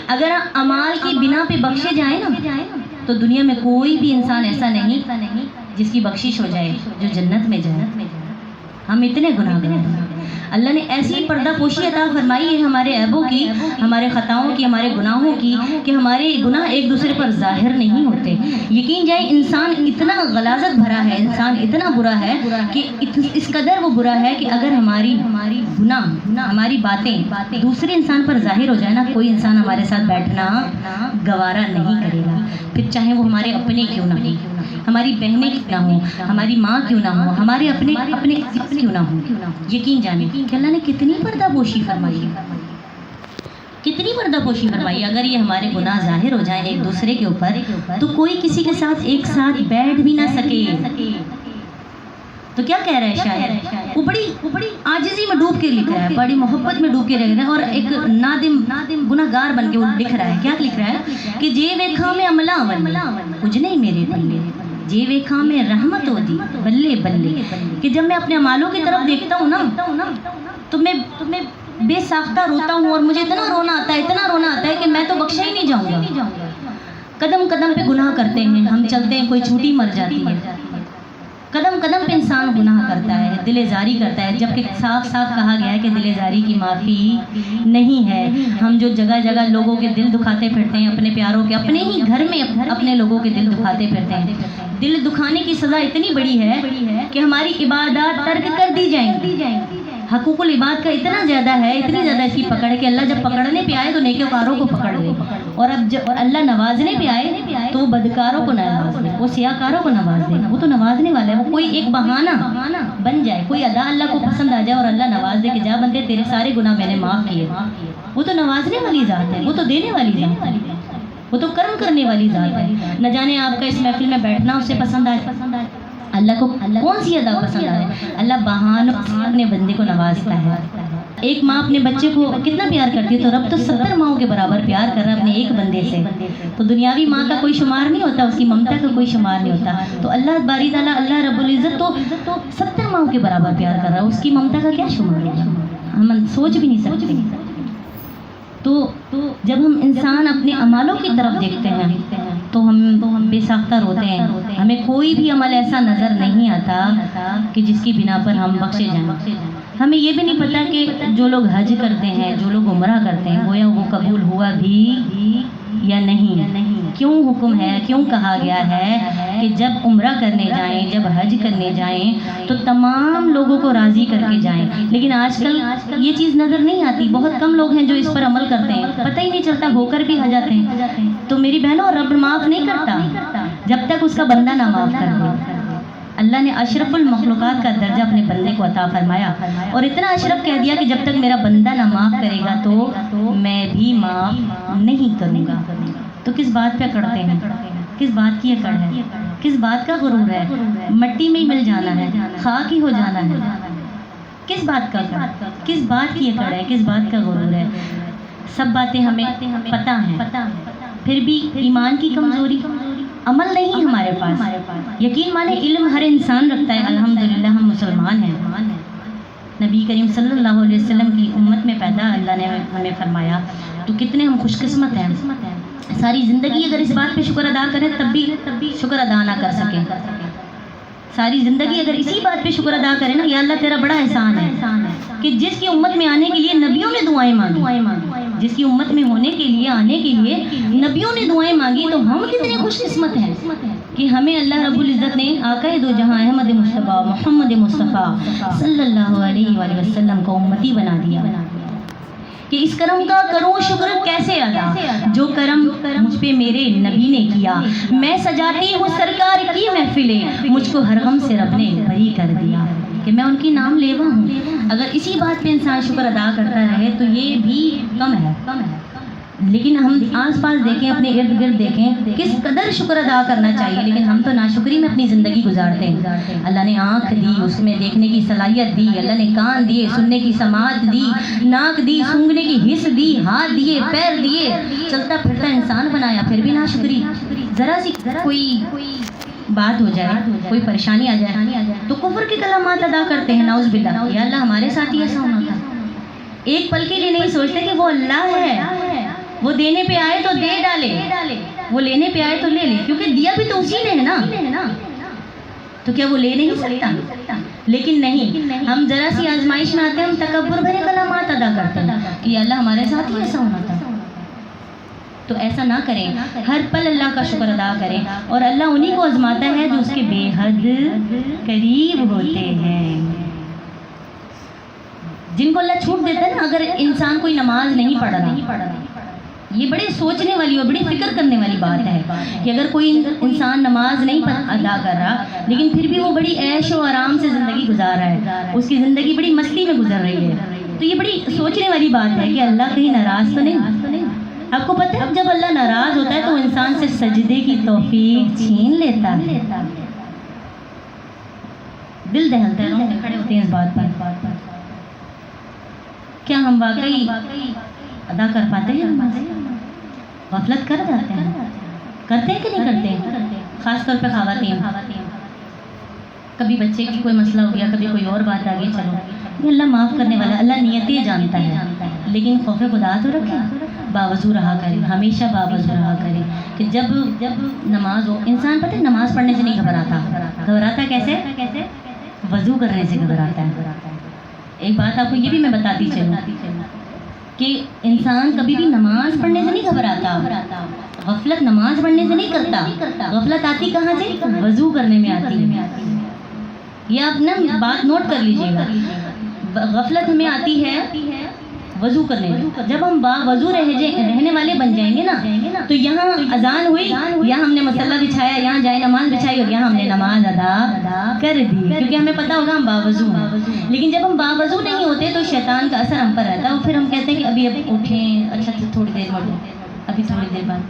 اگر اعمال کی بنا پہ بخشے جائیں نا تو دنیا میں کوئی بھی انسان ایسا نہیں جس کی بخشش ہو جائے جو جنت میں جائے. ہم اتنے گناہ گار ہیں. اللہ نے ایسی پردہ پوشی عطا فرمائی ہے ہمارے عیبوں کی، ہمارے خطاؤں کی، ہمارے گناہوں کی، کہ ہمارے گناہ ایک دوسرے پر ظاہر نہیں ہوتے. یقین جائے انسان اتنا غلاظت بھرا ہے، انسان اتنا برا ہے کہ اس قدر وہ برا ہے کہ اگر ہماری گناہ، ہماری باتیں دوسرے انسان پر ظاہر ہو جائے نا، کوئی انسان ہمارے ساتھ بیٹھنا گوارا نہیں کرے گا، پھر چاہے وہ ہمارے اپنے کیوں نہ ہوں، ہماری بہنیں کیوں نہ ہوں، ہماری ماں کیوں نہ ہوں، ہمارے اپنے کیوں نہ ہوں. یقین جانے کہ اللہ نے کتنی پردہ پوشی فرمائی ہے، کتنی پردہ پوشی فرمائی. اگر یہ ہمارے گناہ ظاہر ہو جائیں ایک دوسرے کے اوپر تو کوئی کسی کے ساتھ ایک ساتھ بیٹھ بھی نہ سکے. تو کیا کہہ رہا ہے شاعر؟ وہ بڑی عاجزی میں ڈوب کے لکھ رہا ہے، بڑی محبت میں ڈوب کے رہ رہا ہے، اور ایک نادم گناہ گار بن کے وہ لکھ رہا ہے. کیا لکھ رہا ہے کہ جے ویکھا میں عملہ کچھ نہیں میرے پلے، جے ویکھا میں رحمت ہو دی بلے بلے. کہ جب میں اپنے اعمالوں کی طرف دیکھتا ہوں نا تو میں بے ساختہ روتا ہوں، اور مجھے اتنا رونا آتا ہے کہ میں تو بخشا ہی نہیں جاؤں گا. قدم قدم پہ گناہ کرتے ہیں ہم، چلتے ہیں کوئی چھوٹی مر جاتی ہے. قدم قدم پہ انسان گناہ کرتا ہے، دل زاری کرتا ہے، جبکہ صاف صاف کہا گیا ہے کہ دل زاری کی معافی نہیں ہے. ہم جو جگہ جگہ لوگوں کے دل دکھاتے پھرتے ہیں، اپنے پیاروں کے، اپنے ہی گھر میں اپنے لوگوں کے دل دکھاتے پھرتے ہیں. دل دکھانے کی سزا اتنی بڑی ہے کہ ہماری عبادات ترک کر دی جائیں گی. حقوق العباد کا اتنا زیادہ ہے، اتنی زیادہ اس کی پکڑ ہے کہ اللہ جب پکڑنے پہ آئے تو نیکوکاروں کو پکڑ لے، اور اب جب اللہ نوازنے پہ آئے تو بدکاروں کو نہ نواز دے، وہ سیاہ کاروں کو نواز دے. وہ تو نوازنے والا ہے، وہ کوئی ایک بہانہ بن جائے، کوئی ادا اللہ کو پسند آ جائے اور اللہ نواز دے کہ جا بندے تیرے سارے گناہ میں نے معاف کیے. وہ تو نوازنے والی ذات ہے، وہ تو دینے والی ذات ہے، وہ تو کرم کرنے والی ذات ہے. نہ جانے آپ کا اس محفل میں بیٹھنا اسے پسند آئے، اللہ کو کون سی ادا پسند آئے. اللہ بہانوں اپنے بندے کو نوازتا ہے. ایک ماں اپنے بچے کو کتنا پیار کرتی ہے، تو رب تو 70 ماؤں کے برابر پیار کر رہا ہے اپنے ایک بندے سے. تو دنیاوی ماں کا کوئی شمار نہیں ہوتا، اس کی ممتا کا کوئی شمار نہیں ہوتا. تو اللہ باری تعالیٰ، اللہ رب العزت تو 70 ماؤں کے برابر پیار کر رہا ہے، اس کی ممتا کا کیا شمار ہے، ہم سوچ بھی نہیں سکتے. تو جب ہم انسان اپنے اعمالوں کی طرف دیکھتے ہیں تو ہم بے ساختہ روتے ہیں. ہمیں کوئی بھی عمل ایسا نظر نہیں آتا کہ جس کی بنا پر ہم بخشے جائیں. ہمیں یہ بھی نہیں پتا کہ جو لوگ حج کرتے ہیں، جو لوگ عمرہ کرتے ہیں، گویا وہ قبول ہوا بھی یا نہیں. کیوں حکم ہے، کیوں کہا گیا ہے کہ جب عمرہ کرنے جائیں، جب حج کرنے جائیں تو تمام لوگوں کو راضی کر کے جائیں. لیکن آج کل یہ چیز نظر نہیں آتی. بہت کم لوگ ہیں جو اس پر عمل کرتے ہیں، پتہ ہی نہیں چلتا، ہو کر بھی آ جاتے ہیں. تو میری بہنوں، رب معاف نہیں کرتا جب تک اس کا بندہ نہ معاف کر دے. اللہ نے اشرف المخلوقات کا درجہ اپنے بندے کو عطا فرمایا، اور اتنا اشرف کہہ دیا کہ جب تک میرا بندہ نہ معاف کرے گا تو میں بھی معاف نہیں کروں گا. تو کس بات پہ کڑتے ہیں، کس بات کی اکڑ ہے، کس بات کا غرور ہے. مٹی میں ہی مل جانا ہے، خاک ہی ہو جانا ہے. کس بات کا اکڑ، کس بات کی اکڑ ہے، کس بات کا غرور ہے. سب باتیں ہمیں پتہ ہیں، پھر بھی ایمان کی کمزوری، عمل نہیں ہمارے پاس. یقین مانے علم ہر انسان رکھتا ہے. الحمدللہ ہم مسلمان ہیں. نبی کریم صلی اللہ علیہ وسلم کی امت میں پیدا اللہ نے ہمیں فرمایا، تو کتنے ہم خوش قسمت ہیں. ساری زندگی اگر اس بات پہ شکر ادا کریں تب بھی شکر ادا نہ کر سکیں. ساری زندگی اگر اسی بات پہ شکر ادا کریں نا، یا اللہ تیرا بڑا احسان ہے کہ جس کی امت میں آنے کے لیے نبیوں نے دعائیں مانگی، جس کی امت میں ہونے کے لیے، آنے کے لیے نبیوں نے دعائیں مانگی. تو ہم کتنے خوش قسمت ہیں کہ ہمیں اللہ رب العزت نے آقا دو جہاں احمد مصطفیٰ محمد مصطفیٰ صلی اللہ علیہ وآلہ وسلم کو امتی بنا دیا. کہ اس کرم کا کروں شکر کیسے ادا، جو کرم مجھ پہ میرے نبی نے کیا. میں سجاتی ہوں سرکار کی محفلیں، مجھ کو ہر غم سے رب نے بری کر دیا. کہ میں ان کی نام لیوا ہوں. اگر اسی بات پہ انسان شکر ادا کرتا رہے تو یہ بھی کم ہے. لیکن ہم آس پاس دیکھیں، اپنے ارد گرد دیکھیں، کس قدر شکر ادا کرنا چاہیے، لیکن ہم تو ناشکری میں اپنی زندگی گزارتے ہیں. اللہ نے آنکھ دی، اس میں دیکھنے کی صلاحیت دی. اللہ نے کان دیے، سننے کی سماعت دی. ناک دی، سونگھنے کی حس دی. ہاتھ دیے، پیر دیے، چلتا پھرتا انسان بنایا، پھر بھی ناشکری. ذرا سی کوئی بات ہو جائے، کوئی پریشانی آ جائے تو کفر کے کلمات ادا کرتے ہیں. نعوذ باللہ. یا اللہ ہمارے ساتھ ہی ایسا ہونا تھا. ایک پل کے لیے نہیں سوچتے کہ وہ اللہ ہے. وہ دینے پہ آئے تو دے ڈالے، وہ لینے پہ آئے تو لے لے، کیونکہ دیا بھی تو اسی نے ہے نا، تو کیا وہ لے نہیں سکتا؟ لیکن نہیں، ہم ذرا سی آزمائش میں آتے ہیں، ہم تکبر بھرے کلمات ادا کرتے ہیں کہ یا اللہ ہمارے ساتھ ہی ایسا ہونا تھا۔ تو ایسا نہ کریں، ہر پل اللہ کا شکر ادا کریں، اور اللہ انہی کو آزماتا ہے جو اس کے بے حد قریب ہوتے ہیں، جن کو اللہ چھوٹ دیتا ہے نا۔ اگر انسان کوئی نماز نہیں پڑھ رہا، یہ بڑے سوچنے والی اور بڑی فکر کرنے والی بات ہے کہ اگر کوئی انسان نماز نہیں ادا کر رہا لیکن پھر بھی وہ بڑی عیش و آرام سے زندگی گزار رہا ہے، اس کی زندگی بڑی مستی میں گزر رہی ہے، تو یہ بڑی سوچنے والی بات ہے کہ اللہ کہیں ناراض تو نہیں۔ آپ کو پتہ ہے جب اللہ ناراض ہوتا ہے تو انسان سے سجدے کی توفیق چھین لیتا ہے۔ دل دہلتا ہے، ہم کھڑے ہوتے ہیں اس بات پر، کیا ہم واقعی ادا کر پاتے ہیں؟ غفلت کر جاتے ہیں، کرتے ہیں کہ نہیں کرتے؟ خاص طور پہ خواتین، کبھی بچے کی کوئی مسئلہ ہو گیا، کبھی کوئی اور بات آ گئی، چلو یہ اللہ معاف کرنے والا، اللہ نیتیں جانتا ہے، لیکن خوف خدا تو رکھے، باوضو رہا کرے، ہمیشہ باوضو رہا کرے کہ جب نماز ہو، انسان پتہ ہے نماز پڑھنے سے نہیں گھبراتا کیسے؟ وضو کرنے سے گھبراتا ہے۔ ایک بات آپ کو یہ بھی میں بتاتی چلوں کہ انسان کبھی بھی نماز پڑھنے سے نہیں گھبراتا، غفلت نماز پڑھنے سے نہیں کرتا، غفلت آتی کہاں سے؟ وضو کرنے میں آتی ہے۔ یہ آپ نا بات نوٹ کر لیجئے گا، غفلت ہمیں آتی ہے وضو کرنے میں۔ جب ہم باوضو رہنے والے بن جائیں گے نا، تو یہاں اذان ہوئی، یہاں ہم نے مصلی بچھایا، یہاں جائے نماز بچھائی، اور یہاں ہم نے نماز ادا کر دی، کیونکہ ہمیں پتہ ہوگا ہم باوضو ہیں۔ لیکن جب ہم باوضو نہیں ہوتے تو شیطان کا اثر ہم پر رہتا ہے، اور پھر ہم کہتے ہیں کہ ابھی اٹھیں، اچھا تھوڑی دیر میں اٹھیں، ابھی تھوڑی دیر بعد